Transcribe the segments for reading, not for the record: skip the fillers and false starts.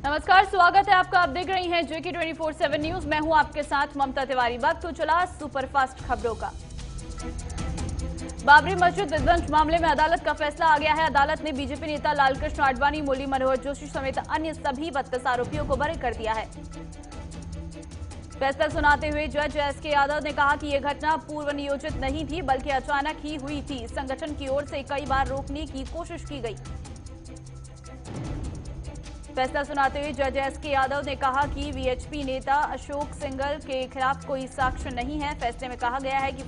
नमस्कार, स्वागत है आपका। आप देख रही हैं जेके 24/7 न्यूज। मैं हूं आपके साथ ममता तिवारी। वक्त हो चला सुपरफास्ट खबरों का। बाबरी मस्जिद विध्वंस मामले में अदालत का फैसला आ गया है। अदालत ने बीजेपी नेता लालकृष्ण आडवाणी, मुरली मनोहर जोशी समेत अन्य सभी 32 आरोपियों को बरी कर दिया है। फैसला सुनाते हुए जज एसके यादव ने कहा कि यह घटना पूर्व नियोजित नहीं थी, बल्कि अचानक ही हुई थी। संगठन की ओर से कई बार रोकने की कोशिश की गई। फैसला सुनाते हुए जज एसके यादव ने कहा कि वीएचपी नेता अशोक सिंघल के खिलाफ कोई साक्ष्य नहीं है। फैसले में कहा गया है कि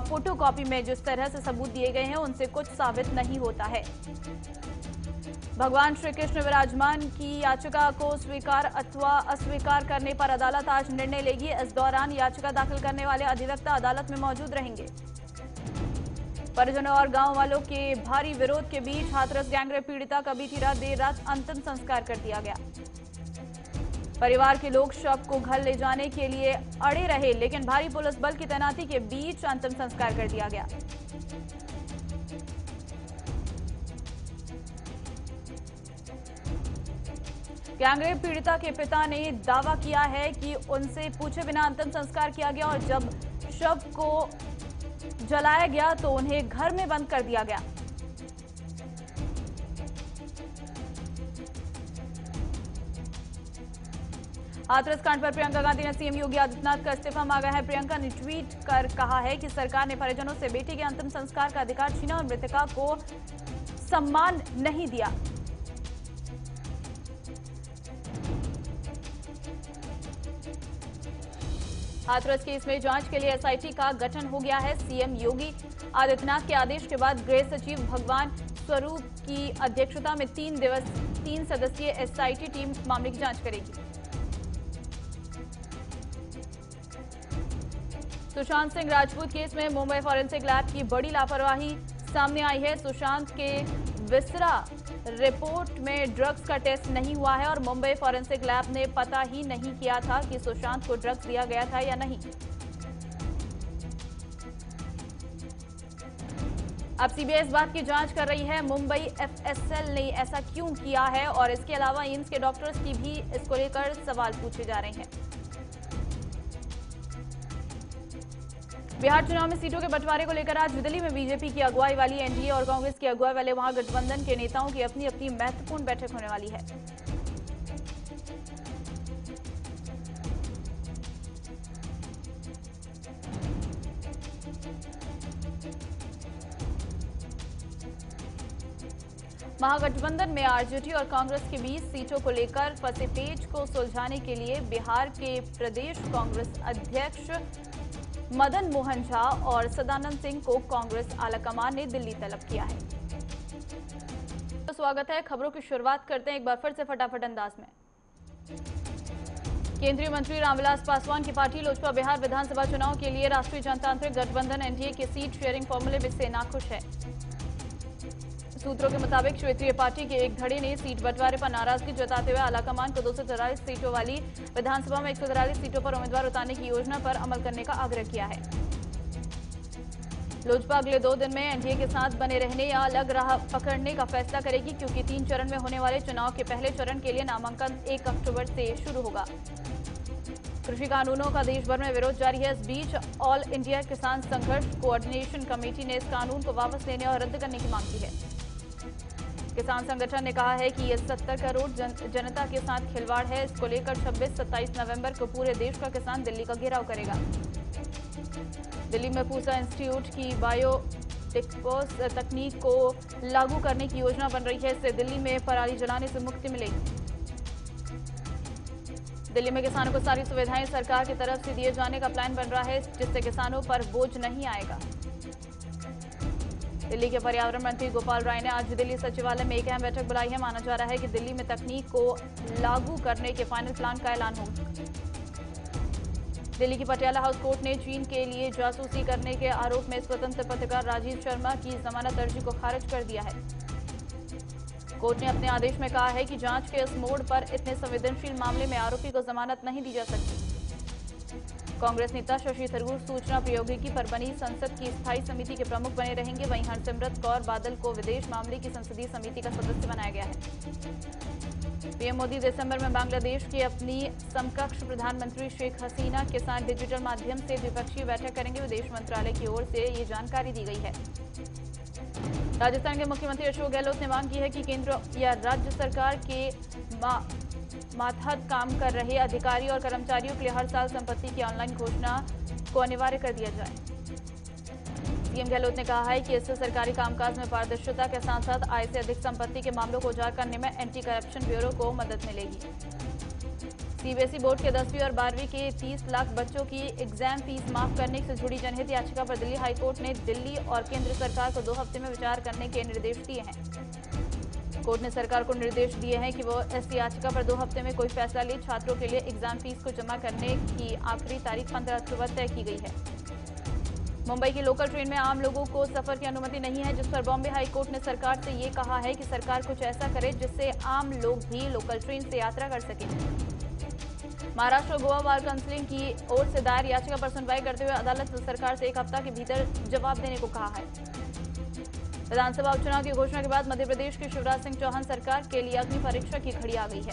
फोटोकॉपी में जिस तरह से सबूत दिए गए हैं उनसे कुछ साबित नहीं होता है। भगवान श्री कृष्ण विराजमान की याचिका को स्वीकार अथवा अस्वीकार करने पर अदालत आज निर्णय लेगी। इस दौरान याचिका दाखिल करने वाले अधिवक्ता अदालत में मौजूद रहेंगे। परिजनों और गांव वालों के भारी विरोध के बीच हाथरस गैंगरेप पीड़िता का बीती रात देर रात अंतिम संस्कार कर दिया गया। परिवार के लोग शव को घर ले जाने के लिए अड़े रहे, लेकिन भारी पुलिस बल की तैनाती के बीच अंतिम संस्कार कर दिया गया। गैंगरेप पीड़िता के पिता ने दावा किया है कि उनसे पूछे बिना अंतिम संस्कार किया गया और जब शव को जलाया गया तो उन्हें घर में बंद कर दिया गया। हाथरस कांड पर प्रियंका गांधी ने सीएम योगी आदित्यनाथ का इस्तीफा मांगा है। प्रियंका ने ट्वीट कर कहा है कि सरकार ने परिजनों से बेटे के अंतिम संस्कार का अधिकार छीना और मृतका को सम्मान नहीं दिया। हाथरस केस में जांच के लिए एसआईटी का गठन हो गया है। सीएम योगी आदित्यनाथ के आदेश के बाद गृह सचिव भगवान स्वरूप की अध्यक्षता में 3 सदस्यीय एसआईटी टीम मामले की जांच करेगी। सुशांत सिंह राजपूत केस में मुंबई फॉरेंसिक लैब की बड़ी लापरवाही सामने आई है। सुशांत के विसरा रिपोर्ट में ड्रग्स का टेस्ट नहीं हुआ है और मुंबई फॉरेंसिक लैब ने पता ही नहीं किया था कि सुशांत को ड्रग्स दिया गया था या नहीं। अब सीबीआई इस बात की जांच कर रही है मुंबई एफएसएल ने ऐसा क्यों किया है, और इसके अलावा एम्स के डॉक्टर्स की भी इसको लेकर सवाल पूछे जा रहे हैं। बिहार चुनाव में सीटों के बंटवारे को लेकर आज दिल्ली में बीजेपी की अगुवाई वाली एनडीए और कांग्रेस की अगुवाई वाले महागठबंधन के नेताओं की अपनी अपनी महत्वपूर्ण बैठक होने वाली है। महागठबंधन में आरजेडी और कांग्रेस के बीच सीटों को लेकर फंसे पेच को सुलझाने के लिए बिहार के प्रदेश कांग्रेस अध्यक्ष मदन मोहन झा और सदानंद सिंह को कांग्रेस आलाकमान ने दिल्ली तलब किया है। तो स्वागत है। खबरों की शुरुआत करते हैं एक बार फिर से फटाफट अंदाज में। केंद्रीय मंत्री रामविलास पासवान की पार्टी लोजपा बिहार विधानसभा चुनाव के लिए राष्ट्रीय जनतांत्रिक गठबंधन एनडीए के सीट शेयरिंग फॉर्मूले से नाखुश है। सूत्रों के मुताबिक क्षेत्रीय पार्टी के एक धड़े ने सीट बंटवारे पर नाराजगी जताते हुए आलाकमान को 243 सीटों वाली विधानसभा में 143 सीटों पर उम्मीदवार उतारने की योजना पर अमल करने का आग्रह किया है। लोजपा अगले 2 दिन में एनडीए के साथ बने रहने या अलग राह पकड़ने का फैसला करेगी, क्योंकि 3 चरण में होने वाले चुनाव के पहले चरण के लिए नामांकन 1 अक्टूबर से शुरू होगा। कृषि कानूनों का देश भर में विरोध जारी है। इस बीच ऑल इंडिया किसान संघर्ष कोऑर्डिनेशन कमेटी ने इस कानून को वापस लेने और रद्द करने की मांग की है। किसान संगठन ने कहा है कि यह 70 करोड़ जनता के साथ खिलवाड़ है। इसको लेकर 26-27 नवंबर को पूरे देश का किसान दिल्ली का घेराव करेगा। दिल्ली में पूसा इंस्टीट्यूट की बायोटिक्स तकनीक को लागू करने की योजना बन रही है। इससे दिल्ली में पराली जलाने से मुक्ति मिलेगी। दिल्ली में किसानों को सारी सुविधाएं सरकार की तरफ से दिए जाने का प्लान बन रहा है, जिससे किसानों पर बोझ नहीं आएगा। दिल्ली के पर्यावरण मंत्री गोपाल राय ने आज दिल्ली सचिवालय में एक अहम बैठक बुलाई है। माना जा रहा है कि दिल्ली में तकनीक को लागू करने के फाइनल प्लान का ऐलान होगा। दिल्ली की पटियाला हाउस कोर्ट ने चीन के लिए जासूसी करने के आरोप में स्वतंत्र पत्रकार राजीव शर्मा की जमानत अर्जी को खारिज कर दिया है। कोर्ट ने अपने आदेश में कहा है कि जांच के इस मोड़ पर इतने संवेदनशील मामले में आरोपी को जमानत नहीं दी जा सकती। कांग्रेस नेता शशि थरूर सूचना प्रौद्योगिकी पर बनी संसद की स्थायी समिति के प्रमुख बने रहेंगे। वहीं हरसिमरत कौर बादल को विदेश मामले की संसदीय समिति का सदस्य बनाया गया है। पीएम मोदी दिसंबर में बांग्लादेश की अपनी समकक्ष प्रधानमंत्री शेख हसीना के साथ डिजिटल माध्यम से द्विपक्षीय बैठक करेंगे। विदेश मंत्रालय की ओर से ये जानकारी दी गई है। राजस्थान के मुख्यमंत्री अशोक गहलोत ने मांग की है कि केंद्र या राज्य सरकार के मातहत काम कर रहे अधिकारी और कर्मचारियों के लिए हर साल संपत्ति की ऑनलाइन घोषणा को अनिवार्य कर दिया जाए। सीएम गहलोत ने कहा है कि इससे सरकारी कामकाज में पारदर्शिता के साथ साथ आय से अधिक संपत्ति के मामलों को उजागर करने में एंटी करप्शन ब्यूरो को मदद मिलेगी। सीबीएसई बोर्ड के 10वीं और 12वीं के 30 लाख बच्चों की एग्जाम फीस माफ करने से जुड़ी जनहित याचिका पर दिल्ली हाईकोर्ट ने दिल्ली और केंद्र सरकार को 2 हफ्ते में विचार करने के निर्देश दिए हैं। कोर्ट ने सरकार को निर्देश दिए हैं कि वो इस याचिका पर 2 हफ्ते में कोई फैसला ले। छात्रों के लिए एग्जाम फीस को जमा करने की आखिरी तारीख 15 अक्टूबर तय की गई है। मुंबई की लोकल ट्रेन में आम लोगों को सफर की अनुमति नहीं है, जिस पर बॉम्बे हाईकोर्ट ने सरकार से ये कहा है कि सरकार कुछ ऐसा करे जिससे आम लोग भी लोकल ट्रेन से यात्रा कर सकें। महाराष्ट्र और गोवा बार काउंसिल की ओर से दायर याचिका पर सुनवाई करते हुए अदालत ने सरकार से 1 हफ्ता के भीतर जवाब देने को कहा है। विधानसभा उपचुनाव की घोषणा के बाद मध्य प्रदेश की शिवराज सिंह चौहान सरकार के लिए अग्नि परीक्षा की घड़ी आ गई है।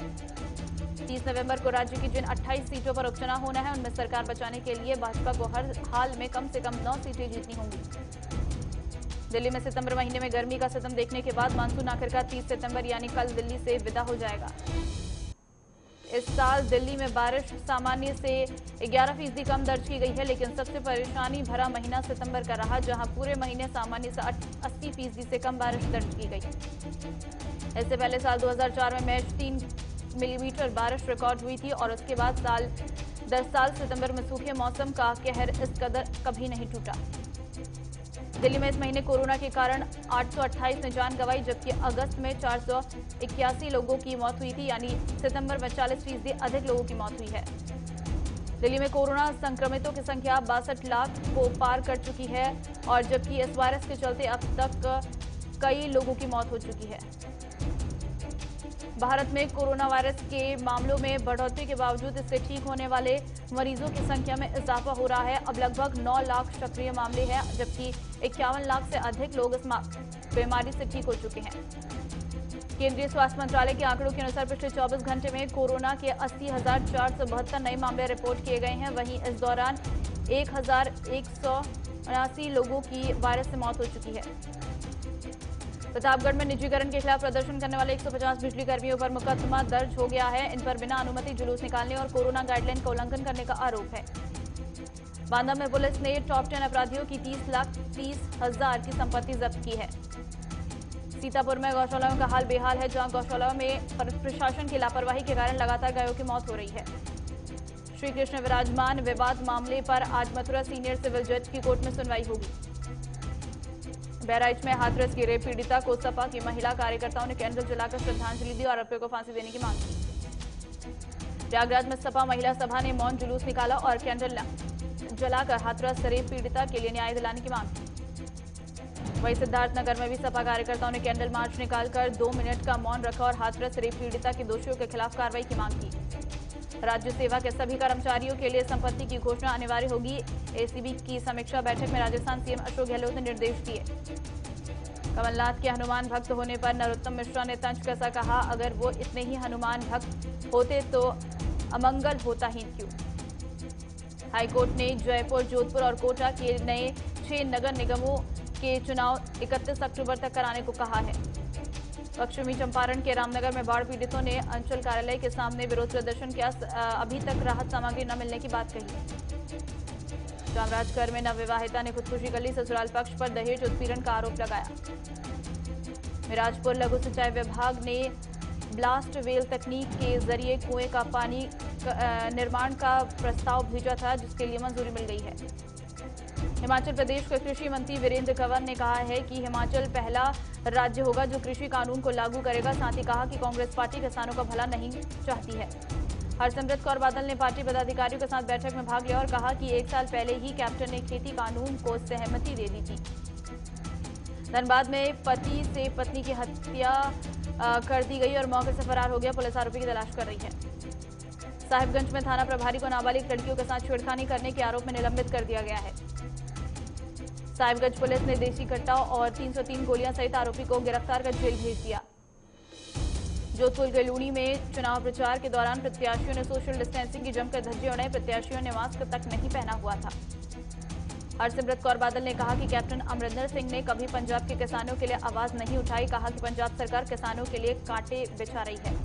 30 नवंबर को राज्य की जिन 28 सीटों पर उपचुनाव होना है, उनमें सरकार बचाने के लिए भाजपा को हर हाल में कम से कम 9 सीटें जीतनी होंगी। दिल्ली में सितंबर महीने में गर्मी का सितम देखने के बाद मानसून आखिरकार 30 सितंबर यानी कल दिल्ली से विदा हो जाएगा। इस साल दिल्ली में बारिश सामान्य से 11% कम दर्ज की गई है, लेकिन सबसे परेशानी भरा महीना सितंबर का रहा, जहां पूरे महीने सामान्य से 80% से कम बारिश दर्ज की गई। इससे पहले साल 2004 में महज 3 मिलीमीटर बारिश रिकॉर्ड हुई थी और उसके बाद साल 10 साल सितंबर में सूखे मौसम का कहर इस कदर कभी नहीं टूटा। दिल्ली में इस महीने कोरोना के कारण 828 ने जान गंवाई, जबकि अगस्त में 481 लोगों की मौत हुई थी, यानी सितंबर में 40% अधिक लोगों की मौत हुई है। दिल्ली में कोरोना संक्रमितों की संख्या 62 लाख को पार कर चुकी है और जबकि इस वायरस के चलते अब तक कई लोगों की मौत हो चुकी है। भारत में कोरोना वायरस के मामलों में बढ़ोतरी के बावजूद इससे ठीक होने वाले मरीजों की संख्या में इजाफा हो रहा है। अब लगभग 9 लाख सक्रिय मामले हैं, जबकि 51 लाख से अधिक लोग इस बीमारी से ठीक हो चुके हैं। केंद्रीय स्वास्थ्य मंत्रालय के आंकड़ों के अनुसार पिछले 24 घंटे में कोरोना के 80,472 नए मामले रिपोर्ट किए गए हैं। वहीं इस दौरान 1,179 लोगों की वायरस से मौत हो चुकी है। प्रतापगढ़ में निजीकरण के खिलाफ प्रदर्शन करने वाले 150 बिजली कर्मियों पर मुकदमा दर्ज हो गया है। इन पर बिना अनुमति जुलूस निकालने और कोरोना गाइडलाइन का उल्लंघन करने का आरोप है। बांदा में पुलिस ने टॉप 10 अपराधियों की 30,30,000 की संपत्ति जब्त की है। सीतापुर में गौशालाओं का हाल बेहाल है, जहां गौशालाओं में प्रशासन की लापरवाही के कारण लगातार गायों की मौत हो रही है। श्री कृष्ण विराजमान विवाद मामले पर आज मथुरा सीनियर सिविल जज की कोर्ट में सुनवाई होगी। बहराइच में हाथरस की रेप पीड़िता को सपा की महिला कार्यकर्ताओं ने कैंडल जलाकर श्रद्धांजलि दी और आरोपियों को फांसी देने की मांग की। प्रयागराज में सपा महिला सभा ने मौन जुलूस निकाला और कैंडल जलाकर हाथरस रेप पीड़िता के लिए न्याय दिलाने की मांग की। वहीं सिद्धार्थनगर में भी सपा कार्यकर्ताओं ने कैंडल मार्च निकालकर 2 मिनट का मौन रखा और हाथरस रेप पीड़िता के दोषियों के खिलाफ कार्रवाई की मांग की। राज्य सेवा के सभी कर्मचारियों के लिए संपत्ति की घोषणा अनिवार्य होगी। एसीबी की समीक्षा बैठक में राजस्थान सीएम अशोक गहलोत ने निर्देश दिए। कमलनाथ के हनुमान भक्त होने पर नरोत्तम मिश्रा ने तंज कसा, कहा अगर वो इतने ही हनुमान भक्त होते तो अमंगल होता ही क्यों। हाईकोर्ट ने जयपुर, जोधपुर और कोटा के नए 6 नगर निगमों के चुनाव 31 अक्टूबर तक कराने को कहा है। पश्चिमी चंपारण के रामनगर में बाढ़ पीड़ितों ने अंचल कार्यालय के सामने विरोध प्रदर्शन किया। अभी तक राहत सामग्री न मिलने की बात कही। चामराजगढ़ में नवविवाहिता ने खुदकुशी कर ली, ससुराल पक्ष पर दहेज उत्पीड़न का आरोप लगाया। मिराजपुर लघु सिंचाई विभाग ने ब्लास्ट वेल तकनीक के जरिए कुएं का पानी निर्माण का प्रस्ताव भेजा था, जिसके लिए मंजूरी मिल गई है। हिमाचल प्रदेश के कृषि मंत्री वीरेंद्र कंवर ने कहा है कि हिमाचल पहला राज्य होगा जो कृषि कानून को लागू करेगा। साथ ही कहा कि कांग्रेस पार्टी किसानों का भला नहीं चाहती है। हरसिमरत कौर बादल ने पार्टी पदाधिकारियों के साथ बैठक में भाग लिया और कहा कि 1 साल पहले ही कैप्टन ने खेती कानून को सहमति दे दी थी। धनबाद में पति से पत्नी की हत्या कर दी गई और मौके से फरार हो गया। पुलिस आरोपी की तलाश कर रही है। साहिबगंज में थाना प्रभारी को नाबालिग लड़कियों के साथ छेड़खानी करने के आरोप में निलंबित कर दिया गया है। साहिबगंज पुलिस ने देसी कट्टा और 303 गोलियां सहित आरोपी को गिरफ्तार कर जेल भेज दिया। जोधपुर के लूणी में चुनाव प्रचार के दौरान प्रत्याशियों ने सोशल डिस्टेंसिंग की जमकर धज्जियां उड़ाई। प्रत्याशियों ने मास्क तक नहीं पहना हुआ था। हरसिमरत कौर बादल ने कहा कि कैप्टन अमरिंदर सिंह ने कभी पंजाब के किसानों के लिए आवाज नहीं उठाई। कहा कि पंजाब सरकार किसानों के लिए कांटे बिछा रही है।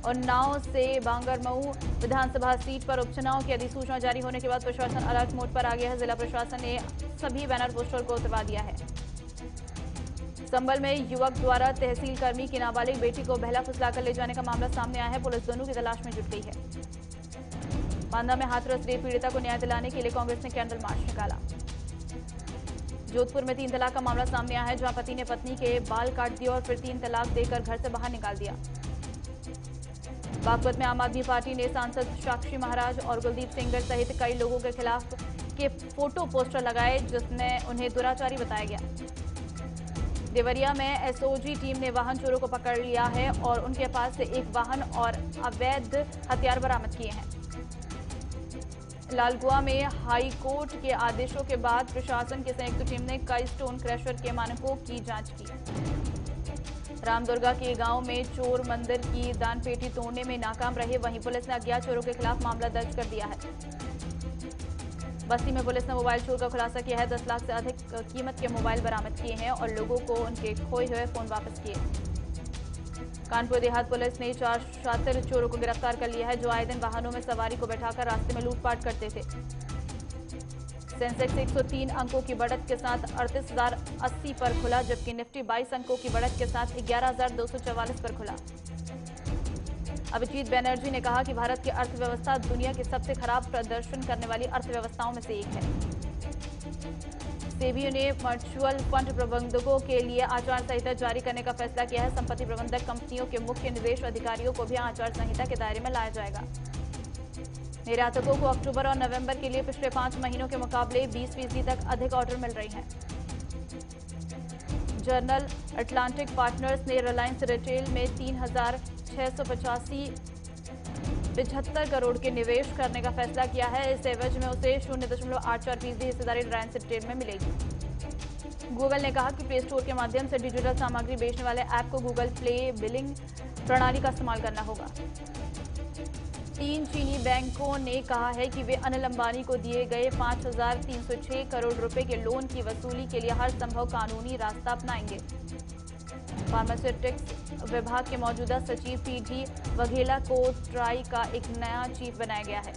उन्नाव से बांगरमऊ विधानसभा सीट पर उपचुनाव की अधिसूचना जारी होने के बाद प्रशासन अलर्ट मोड पर आ गया है। जिला प्रशासन ने सभी बैनर पोस्टर को उतरवा दिया है। संभल में युवक द्वारा तहसील कर्मी की नाबालिग बेटी को बहला फुसलाकर ले जाने का मामला सामने आया है। पुलिस दोनों की तलाश में जुट गई है। बांदा में हाथरस रेप पीड़िता को न्याय दिलाने के लिए कांग्रेस ने कैंडल मार्च निकाला। जोधपुर में 3 तलाक का मामला सामने आया है, जहां पति ने पत्नी के बाल काट दिए और फिर 3 तलाक देकर घर से बाहर निकाल दिया। बागपत में आम आदमी पार्टी ने सांसद साक्षी महाराज और कुलदीप सेंगर सहित कई लोगों के खिलाफ के फोटो पोस्टर लगाए, जिसमें उन्हें दुराचारी बताया गया। देवरिया में एसओजी टीम ने वाहन चोरों को पकड़ लिया है और उनके पास से एक वाहन और अवैध हथियार बरामद किए हैं। लालकुआ में हाई कोर्ट के आदेशों के बाद प्रशासन की संयुक्त टीम ने कई स्टोन क्रशर के मानकों की जांच की। रामदुर्गा के गांव में चोर मंदिर की दानपेटी तोड़ने में नाकाम रहे। वहीं पुलिस ने अज्ञात चोरों के खिलाफ मामला दर्ज कर दिया है। बस्ती में पुलिस ने मोबाइल चोर का खुलासा किया है। 10 लाख से अधिक कीमत के मोबाइल बरामद किए हैं और लोगों को उनके खोए हुए फोन वापस किए। कानपुर देहात पुलिस ने 4 शातिर चोरों को गिरफ्तार कर लिया है, जो आए दिन वाहनों में सवारी को बैठाकर रास्ते में लूटपाट करते थे। सेंसेक्स 103 अंकों की बढ़त के साथ 38,080 पर खुला, जबकि निफ्टी 22 अंकों की बढ़त के साथ 11,244 पर खुला। अभिजीत बनर्जी ने कहा कि भारत की अर्थव्यवस्था दुनिया की सबसे खराब प्रदर्शन करने वाली अर्थव्यवस्थाओं में से एक है। सेबी ने म्यूचुअल फंड प्रबंधकों के लिए आचार संहिता जारी करने का फैसला किया है। संपत्ति प्रबंधक कंपनियों के मुख्य निवेश अधिकारियों को भी आचार संहिता के दायरे में लाया जाएगा। निर्यातकों को अक्टूबर और नवंबर के लिए पिछले 5 महीनों के मुकाबले 20% तक अधिक ऑर्डर मिल रहे हैं। जर्नल अटलांटिक पार्टनर्स ने रिलायंस रिटेल में 3,685 करोड़ के निवेश करने का फैसला किया है। इस एवज में उसे 0.84% हिस्सेदारी रिलायंस रिटेल में मिलेगी। गूगल ने कहा कि प्ले स्टोर के माध्यम से डिजिटल सामग्री बेचने वाले ऐप को गूगल प्ले बिलिंग प्रणाली का इस्तेमाल करना होगा। 3 चीनी बैंकों ने कहा है कि वे अनिल अंबानी को दिए गए 5,306 करोड़ रुपए के लोन की वसूली के लिए हर संभव कानूनी रास्ता अपनाएंगे। फार्मास्यूटिक्स विभाग के मौजूदा सचिव पीडी वघेला को ट्राई का एक नया चीफ बनाया गया है।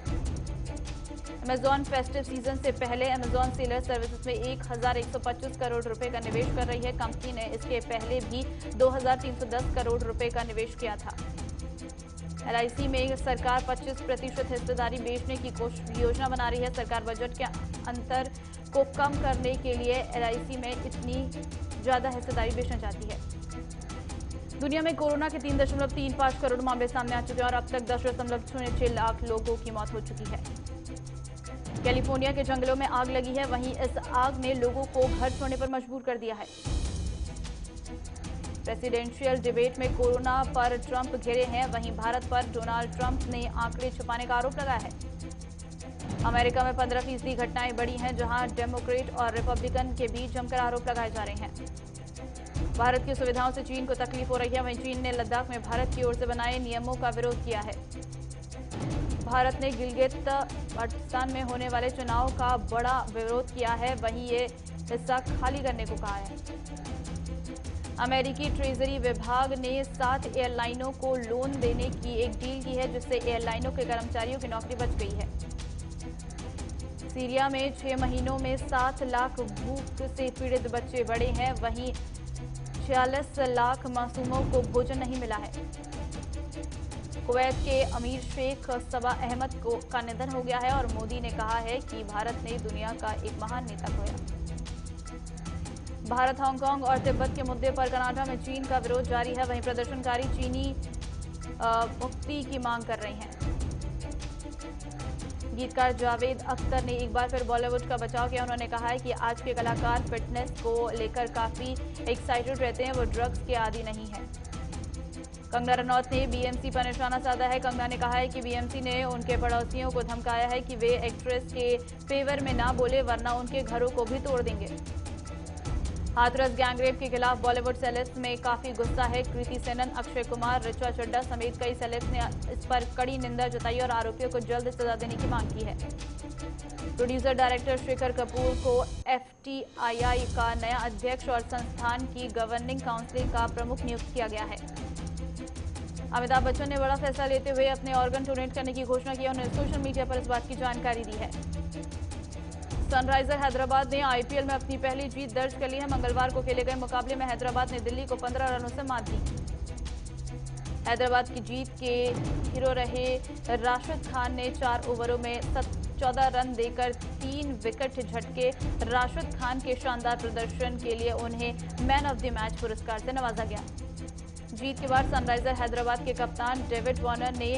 अमेजॉन फेस्टिव सीजन से पहले अमेजॉन सेलर सर्विसेज में 1,125 करोड़ रुपए का निवेश कर रही है। कंपनी ने इसके पहले भी 2,310 करोड़ रुपए का निवेश किया था। एलआईसी में सरकार 25% हिस्सेदारी बेचने की योजना बना रही है। सरकार बजट के अंतर को कम करने के लिए एलआईसी में इतनी ज्यादा हिस्सेदारी बेचना चाहती है। दुनिया में कोरोना के 3.35 करोड़ मामले सामने आ चुके हैं और अब तक 10.06 लाख लोगों की मौत हो चुकी है। कैलिफोर्निया के जंगलों में आग लगी है। वहीं इस आग ने लोगों को घर छोड़ने पर मजबूर कर दिया है। प्रेसिडेंशियल डिबेट में कोरोना पर ट्रंप घिरे हैं। वहीं भारत पर डोनाल्ड ट्रंप ने आंकड़े छुपाने का आरोप लगाया है। अमेरिका में 15% घटनाएं बढ़ी हैं, जहां डेमोक्रेट और रिपब्लिकन के बीच जमकर आरोप लगाए जा रहे हैं। भारत की सुविधाओं से चीन को तकलीफ हो रही है। वहीं चीन ने लद्दाख में भारत की ओर से बनाए नियमों का विरोध किया है। भारत ने गिलगित बाल्टिस्तान में होने वाले चुनाव का बड़ा विरोध किया है। वहीं ये हिस्सा खाली करने को कहा है। अमेरिकी ट्रेजरी विभाग ने 7 एयरलाइनों को लोन देने की एक डील की है, जिससे एयरलाइनों के कर्मचारियों की नौकरी बच गई है। सीरिया में 6 महीनों में 7 लाख भूख से पीड़ित बच्चे बड़े हैं। वहीं 46 लाख मासूमों को भोजन नहीं मिला है। कुवैत के अमीर शेख सबा अहमद का निधन हो गया है और मोदी ने कहा है कि भारत ने दुनिया का एक महान नेता खोया। भारत, हांगकांग और तिब्बत के मुद्दे पर कनाडा में चीन का विरोध जारी है। वहीं प्रदर्शनकारी चीनी मुक्ति की मांग कर रहे हैं। गीतकार जावेद अख्तर ने एक बार फिर बॉलीवुड का बचाव किया। उन्होंने कहा है कि आज के कलाकार फिटनेस को लेकर काफी एक्साइटेड रहते हैं, वो ड्रग्स के आदी नहीं है। कंगना रनौत ने बीएमसी पर निशाना साधा है। कंगना ने कहा है कि बीएमसी ने उनके पड़ोसियों को धमकाया है कि वे एक्ट्रेस के फेवर में ना बोले वरना उनके घरों को भी तोड़ देंगे। हाथरस गैंगरेप के खिलाफ बॉलीवुड सेलेब्स में काफी गुस्सा है। कृति सेनन, अक्षय कुमार, ऋचा चड्ढा समेत कई सेलेब्स ने इस पर कड़ी निंदा जताई और आरोपियों को जल्द सजा देने की मांग की है। प्रोड्यूसर डायरेक्टर शेखर कपूर को एफटीआईआई का नया अध्यक्ष और संस्थान की गवर्निंग काउंसिल का प्रमुख नियुक्त किया गया है। अमिताभ बच्चन ने बड़ा फैसला लेते हुए अपने ऑर्गन डोनेट करने की घोषणा की। उन्होंने सोशल मीडिया पर इस बात की जानकारी दी है। सनराइजर हैदराबाद ने आईपीएल में अपनी पहली जीत दर्ज कर ली है। मंगलवार को खेले गए मुकाबले में हैदराबाद ने दिल्ली को 15 रनों से मात दी। हैदराबाद की जीत के हीरो रहे राशिद खान ने 4 ओवरों में 14 रन देकर 3 विकेट झटके। राशिद खान के शानदार प्रदर्शन के लिए उन्हें मैन ऑफ द मैच पुरस्कार से नवाजा गया। जीत के बाद सनराइजर हैदराबाद के कप्तान डेविड वार्नर ने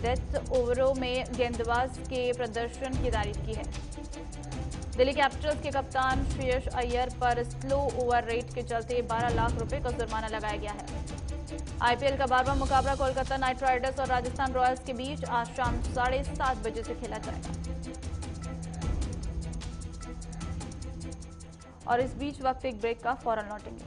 डेथ ओवरों में गेंदबाज के प्रदर्शन की तारीफ की है। दिल्ली कैपिटल्स के कप्तान श्रेयस अय्यर पर स्लो ओवर रेट के चलते 12 लाख रुपए का जुर्माना लगाया गया है। आईपीएल का 12वां मुकाबला कोलकाता नाइट राइडर्स और राजस्थान रॉयल्स के बीच आज शाम 7:30 बजे से खेला जाएगा। और इस बीच वक्त एक ब्रेक का, फौरन लौटेंगे।